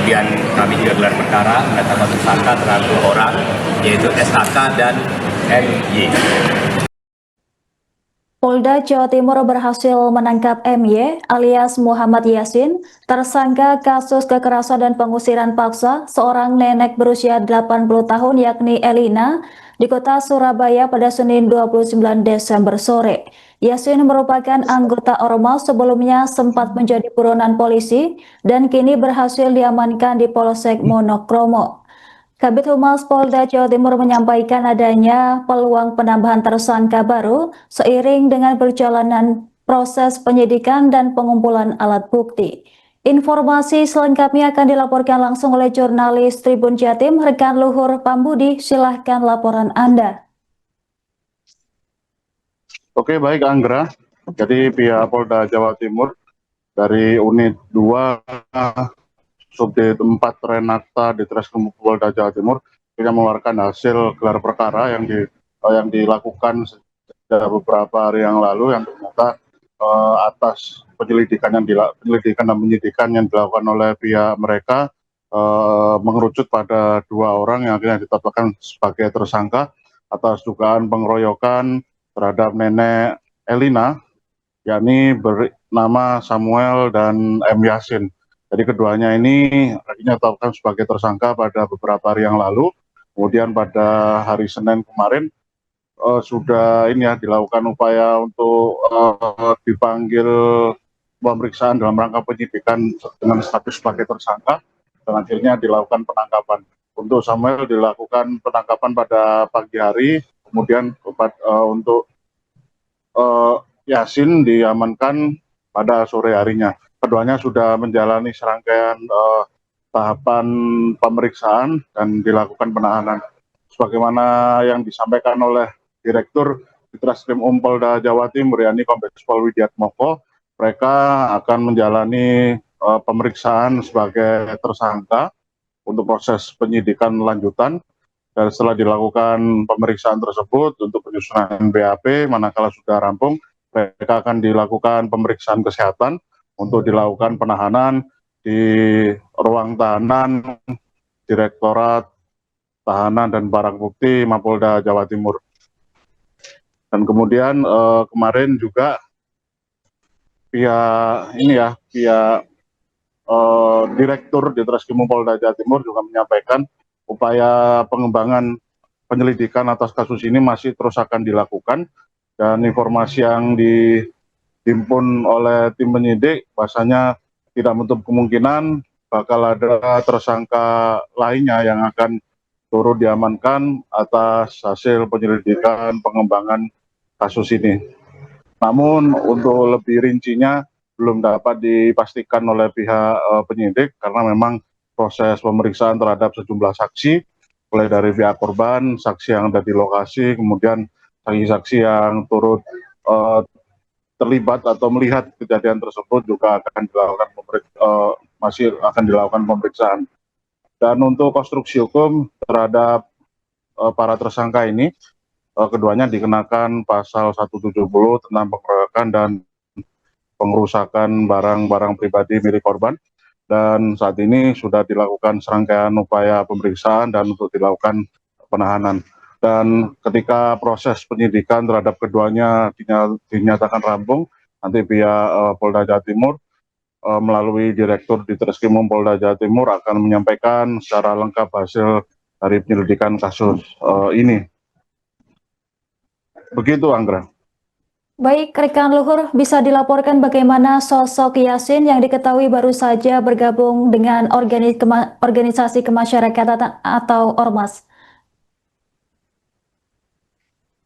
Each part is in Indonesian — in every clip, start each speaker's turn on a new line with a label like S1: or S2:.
S1: Kemudian kami juga gelar perkara menetapkan tersangka terhadap 2 orang, yaitu SAK dan MY.
S2: Polda Jawa Timur berhasil menangkap MY alias Muhammad Yasin, tersangka kasus kekerasan dan pengusiran paksa seorang nenek berusia 80 tahun yakni Elina di kota Surabaya pada Senin 29 Desember sore. Yasin merupakan anggota ormas, sebelumnya sempat menjadi buronan polisi dan kini berhasil diamankan di Polsek Monokromo. Kabid Humas Polda Jawa Timur menyampaikan adanya peluang penambahan tersangka baru seiring dengan berjalanan proses penyidikan dan pengumpulan alat bukti. Informasi selengkapnya akan dilaporkan langsung oleh jurnalis Tribun Jatim, rekan Luhur Pambudi. Silahkan laporan Anda.
S3: Oke, baik Anggra. Jadi pihak Polda Jawa Timur dari Unit 2 Subdit 4 Renakta Ditreskrim Polda Jawa Timur sudah mengeluarkan hasil gelar perkara yang dilakukan sejak beberapa hari yang lalu, yang ternyata atas penyelidikan dan penyidikan yang dilakukan oleh pihak mereka mengerucut pada 2 orang yang akhirnya ditetapkan sebagai tersangka atas dugaan pengeroyokan terhadap nenek Elina, yakni bernama Samuel dan M. Yasin. Jadi keduanya ini akhirnya ditetapkan sebagai tersangka pada beberapa hari yang lalu. Kemudian pada hari Senin kemarin sudah dilakukan upaya untuk dipanggil pemeriksaan dalam rangka penyidikan dengan status sebagai tersangka, dan akhirnya dilakukan penangkapan. Untuk Samuel dilakukan penangkapan pada pagi hari, kemudian untuk Yasin diamankan pada sore harinya. Keduanya sudah menjalani serangkaian tahapan pemeriksaan dan dilakukan penahanan. Sebagaimana yang disampaikan oleh Direktur Ditreskrim Polda Jawa Timur, yakni Kombes Pol Widiatmoko, mereka akan menjalani pemeriksaan sebagai tersangka untuk proses penyidikan lanjutan. Dan setelah dilakukan pemeriksaan tersebut untuk penyusunan BAP, manakala sudah rampung, mereka akan dilakukan pemeriksaan kesehatan untuk dilakukan penahanan di ruang tahanan Direktorat Tahanan dan Barang Bukti Mapolda Jawa Timur. Dan kemudian kemarin juga pihak Direktur Ditreskrim Polda Jawa Timur juga menyampaikan upaya pengembangan penyelidikan atas kasus ini masih terus akan dilakukan, dan informasi yang dihimpun oleh tim penyidik bahwasanya tidak menutup kemungkinan bakal ada tersangka lainnya yang akan turut diamankan atas hasil penyelidikan pengembangan kasus ini. Namun untuk lebih rincinya belum dapat dipastikan oleh pihak penyidik karena memang proses pemeriksaan terhadap sejumlah saksi, mulai dari pihak korban, saksi yang ada di lokasi, kemudian saksi-saksi yang turut terlibat atau melihat kejadian tersebut juga masih akan dilakukan pemeriksaan. Dan untuk konstruksi hukum terhadap para tersangka ini, keduanya dikenakan pasal 170 tentang pengeroyokan dan pengerusakan barang-barang pribadi milik korban. Dan saat ini sudah dilakukan serangkaian upaya pemeriksaan dan untuk dilakukan penahanan. Dan ketika proses penyidikan terhadap keduanya dinyatakan rampung, nanti pihak Polda Jawa Timur melalui Direktur Ditreskrim Polda Jawa Timur akan menyampaikan secara lengkap hasil dari penyelidikan kasus ini. Begitu, Anggra.
S2: Baik, rekan Luhur, bisa dilaporkan bagaimana sosok Yasin yang diketahui baru saja bergabung dengan organisasi kemasyarakatan atau ormas?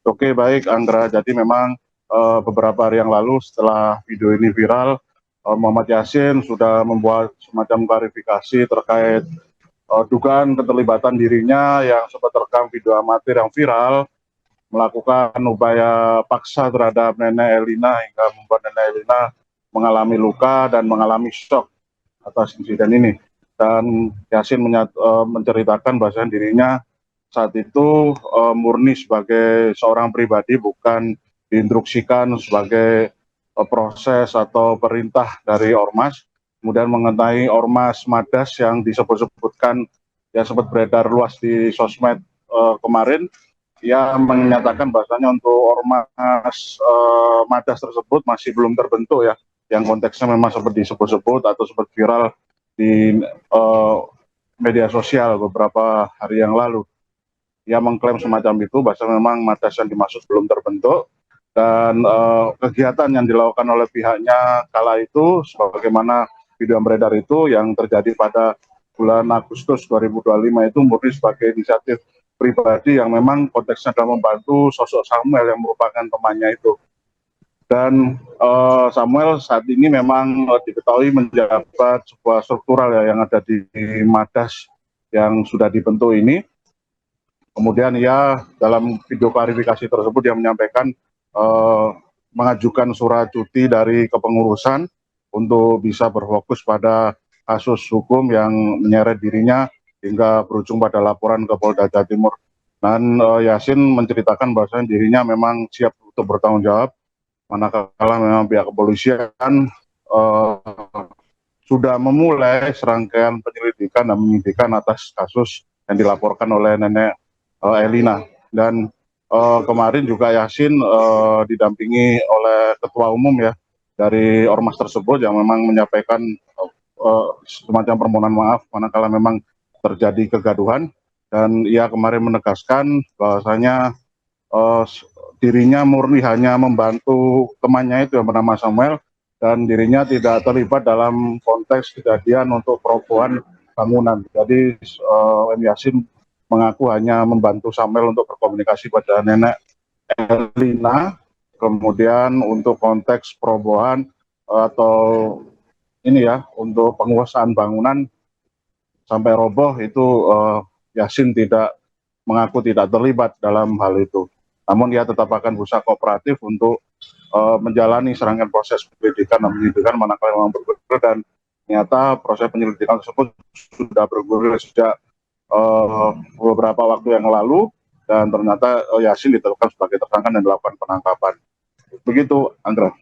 S3: Oke, baik Anggra. Jadi memang beberapa hari yang lalu setelah video ini viral, Muhammad Yasin sudah membuat semacam klarifikasi terkait dugaan keterlibatan dirinya yang sempat terekam video amatir yang viral, melakukan upaya paksa terhadap nenek Elina hingga membuat nenek Elina mengalami luka dan mengalami shock atas insiden ini. Dan Yasin menceritakan bahwa dirinya saat itu murni sebagai seorang pribadi, bukan diinstruksikan sebagai proses atau perintah dari ormas, kemudian mengenai ormas Madas yang disebut-sebutkan yang sempat beredar luas di sosmed kemarin. Ia menyatakan bahasanya untuk ormas Madas tersebut masih belum terbentuk ya, yang konteksnya memang seperti disebut-sebut atau sempat viral di media sosial beberapa hari yang lalu. Ia mengklaim semacam itu, bahwa memang Madas yang dimaksud belum terbentuk, dan kegiatan yang dilakukan oleh pihaknya kala itu, sebagaimana video yang beredar itu yang terjadi pada bulan Agustus 2025 itu murni sebagai inisiatif pribadi yang memang konteksnya adalah membantu sosok Samuel yang merupakan temannya itu. Dan Samuel saat ini memang diketahui menjabat sebuah struktural ya yang ada di Madas yang sudah dibentuk ini. Kemudian ia dalam video klarifikasi tersebut dia menyampaikan mengajukan surat cuti dari kepengurusan untuk bisa berfokus pada kasus hukum yang menyeret dirinya hingga berujung pada laporan ke Polda Jawa Timur. Dan Yasin menceritakan bahwasanya dirinya memang siap untuk bertanggung jawab, manakala memang pihak kepolisian sudah memulai serangkaian penyelidikan dan penyidikan atas kasus yang dilaporkan oleh nenek Elina. Dan kemarin juga Yasin didampingi oleh ketua umum ya dari ormas tersebut yang memang menyampaikan semacam permohonan maaf manakala memang terjadi kegaduhan, dan ia kemarin menegaskan bahwasanya dirinya murni hanya membantu temannya itu yang bernama Samuel, dan dirinya tidak terlibat dalam konteks kejadian untuk perobohan bangunan. Jadi M. Yasin mengaku hanya membantu Samuel untuk berkomunikasi pada nenek Elina, kemudian untuk konteks perobohan atau ini ya untuk penguasaan bangunan sampai roboh itu Yasin tidak mengaku tidak terlibat dalam hal itu. Namun ia tetap akan berusaha kooperatif untuk menjalani serangkaian proses penyelidikan dan penyidikan manakala memang bergulir, dan ternyata proses penyelidikan tersebut sudah bergulir sejak beberapa waktu yang lalu, dan ternyata Yasin ditetapkan sebagai tersangka dan dilakukan penangkapan. Begitu, Anggra.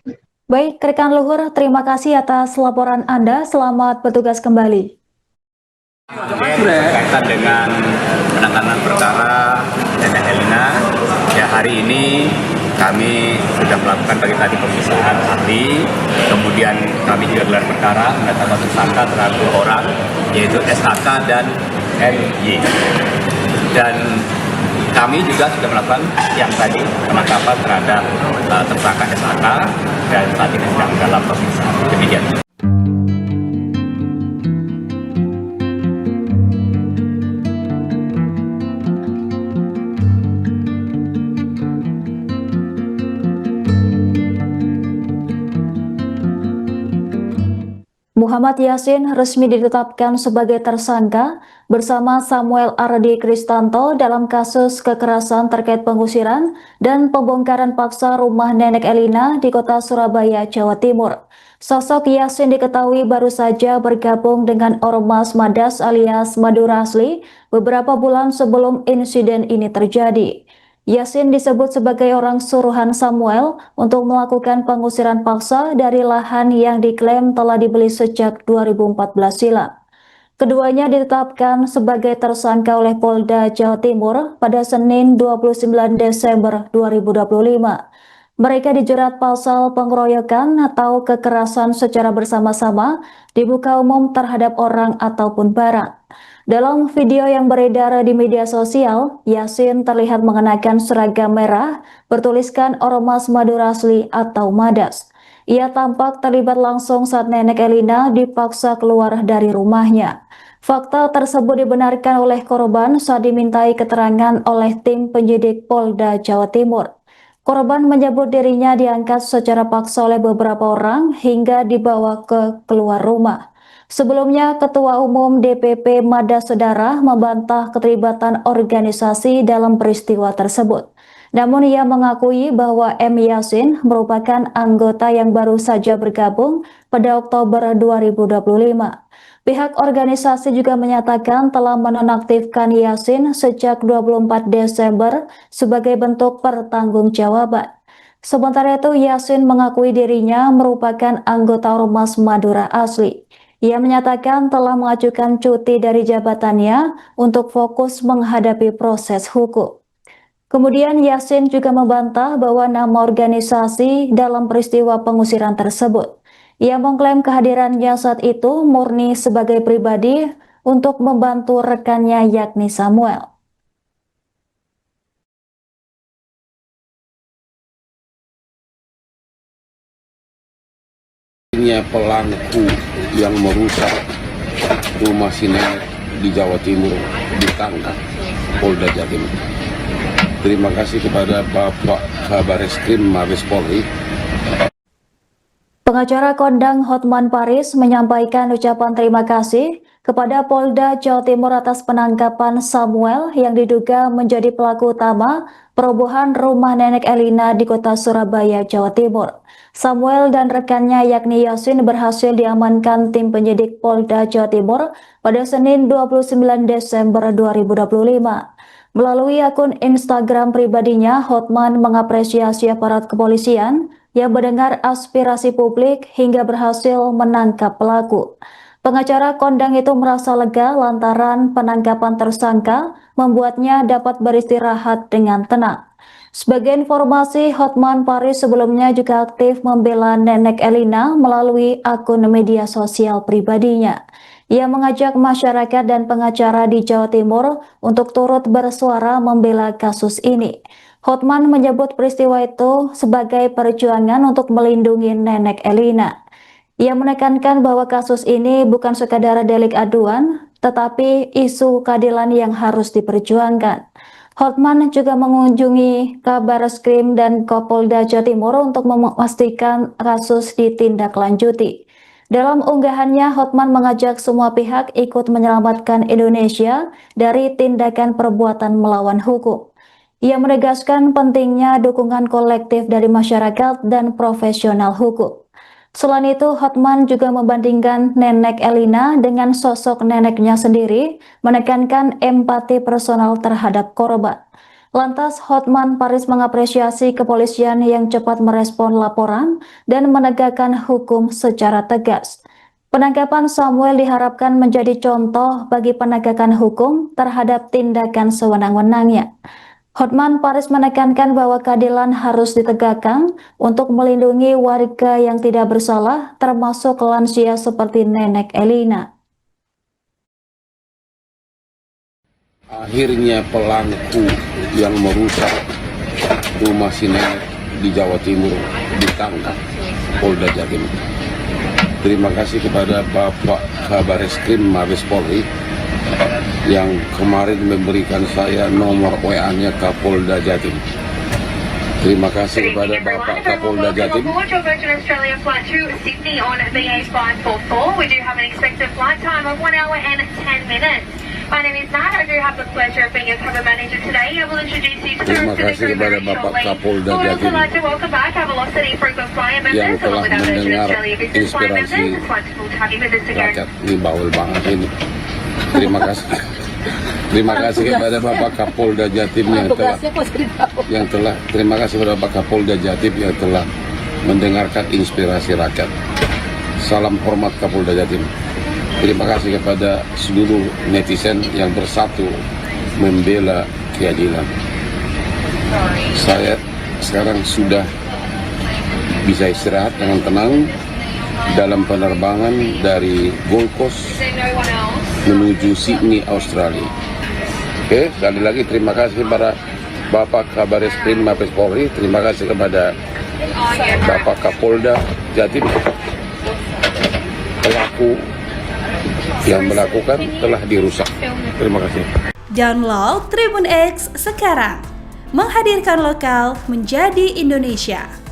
S2: Baik, rekan Luhur, terima kasih atas laporan Anda. Selamat bertugas kembali.
S1: Berkaitan dengan penanganan perkara nenek Elina, ya hari ini kami sudah melakukan pagi tadi pemeriksaan ahli, kemudian kami juga gelar perkara menetapkan tersangka terhadap 2 orang, yaitu SHK dan NY. Dan kami juga sudah melakukan yang tadi penangkapan terhadap tersangka SHK, dan saat ini sedang dalam pemeriksaan. Demikian.
S2: Muhammad Yasin resmi ditetapkan sebagai tersangka bersama Samuel Ardi Kristanto dalam kasus kekerasan terkait pengusiran dan pembongkaran paksa rumah nenek Elina di kota Surabaya, Jawa Timur. Sosok Yasin diketahui baru saja bergabung dengan Ormas Madas alias Madura Asli beberapa bulan sebelum insiden ini terjadi. Yasin disebut sebagai orang suruhan Samuel untuk melakukan pengusiran paksa dari lahan yang diklaim telah dibeli sejak 2014 silam. Keduanya ditetapkan sebagai tersangka oleh Polda Jawa Timur pada Senin 29 Desember 2025. Mereka dijerat pasal pengeroyokan atau kekerasan secara bersama-sama di muka umum terhadap orang ataupun barang. Dalam video yang beredar di media sosial, Yasin terlihat mengenakan seragam merah bertuliskan Ormas Madura Asli atau Madas. Ia tampak terlibat langsung saat nenek Elina dipaksa keluar dari rumahnya. Fakta tersebut dibenarkan oleh korban saat dimintai keterangan oleh tim penyidik Polda Jawa Timur. Korban menyebut dirinya diangkat secara paksa oleh beberapa orang hingga dibawa ke keluar rumah. Sebelumnya, Ketua Umum DPP Madas Sedara membantah keterlibatan organisasi dalam peristiwa tersebut. Namun ia mengakui bahwa M. Yasin merupakan anggota yang baru saja bergabung pada Oktober 2025. Pihak organisasi juga menyatakan telah menonaktifkan Yasin sejak 24 Desember sebagai bentuk pertanggungjawaban. Sementara itu, Yasin mengakui dirinya merupakan anggota Ormas Madura Asli. Ia menyatakan telah mengajukan cuti dari jabatannya untuk fokus menghadapi proses hukum. Kemudian Yasin juga membantah bahwa nama organisasi dalam peristiwa pengusiran tersebut. Ia mengklaim kehadirannya saat itu murni sebagai pribadi untuk membantu rekannya yakni Samuel.
S4: Pelaku yang merusak rumah sinek di Jawa Timur ditangkap Polda Jatim. Terima kasih kepada Bapak Kabareskrim Mabes Polri.
S2: Pengacara kondang Hotman Paris menyampaikan ucapan terima kasih kepada Polda Jawa Timur atas penangkapan Samuel yang diduga menjadi pelaku utama perobohan rumah nenek Elina di kota Surabaya, Jawa Timur. Samuel dan rekannya yakni Yasin berhasil diamankan tim penyidik Polda Jawa Timur pada Senin 29 Desember 2025. Melalui akun Instagram pribadinya, Hotman mengapresiasi aparat kepolisian yang mendengar aspirasi publik hingga berhasil menangkap pelaku. Pengacara kondang itu merasa lega lantaran penangkapan tersangka membuatnya dapat beristirahat dengan tenang. Sebagai informasi, Hotman Paris sebelumnya juga aktif membela nenek Elina melalui akun media sosial pribadinya. Ia mengajak masyarakat dan pengacara di Jawa Timur untuk turut bersuara membela kasus ini. Hotman menyebut peristiwa itu sebagai perjuangan untuk melindungi nenek Elina. Ia menekankan bahwa kasus ini bukan sekadar delik aduan, tetapi isu keadilan yang harus diperjuangkan. Hotman juga mengunjungi Kabareskrim dan Kapolda Jawa Timur untuk memastikan kasus ditindaklanjuti. Dalam unggahannya, Hotman mengajak semua pihak ikut menyelamatkan Indonesia dari tindakan perbuatan melawan hukum. Ia menegaskan pentingnya dukungan kolektif dari masyarakat dan profesional hukum. Selain itu, Hotman juga membandingkan nenek Elina dengan sosok neneknya sendiri, menekankan empati personal terhadap korban. Lantas, Hotman Paris mengapresiasi kepolisian yang cepat merespon laporan dan menegakkan hukum secara tegas. Penangkapan Samuel diharapkan menjadi contoh bagi penegakan hukum terhadap tindakan sewenang-wenangnya. Hotman Paris menekankan bahwa keadilan harus ditegakkan untuk melindungi warga yang tidak bersalah, termasuk lansia seperti nenek Elina.
S4: Akhirnya pelaku yang merusak rumah sinek di Jawa Timur ditangkap Polda Jatim. Terima kasih kepada Bapak Kabareskrim Mabes Polri yang kemarin memberikan saya nomor WA-nya Kapolda Jatim. Terima kasih kepada Bapak Kapolda Jatim. Terima kasih kepada Bapak Kapolda Jatim yang telah mendengar inspirasi rakyat. Ini bawel banget ini. Terima kasih kepada Bapak Kapolda Jatim terima kasih kepada Bapak Kapolda Jatim yang telah mendengarkan inspirasi rakyat. Salam hormat Kapolda Jatim. Terima kasih kepada seluruh netizen yang bersatu membela keadilan. Saya sekarang sudah bisa istirahat dengan tenang dalam penerbangan dari Gold Coast menuju Sydney, Australia. Oke, sekali lagi terima kasih kepada Bapak Kabareskrim Mabes Polri, terima kasih kepada Bapak Kapolda Jatim. Pelaku yang melakukan telah dirusak. Terima kasih.
S5: Download Tribun X sekarang, menghadirkan lokal menjadi Indonesia.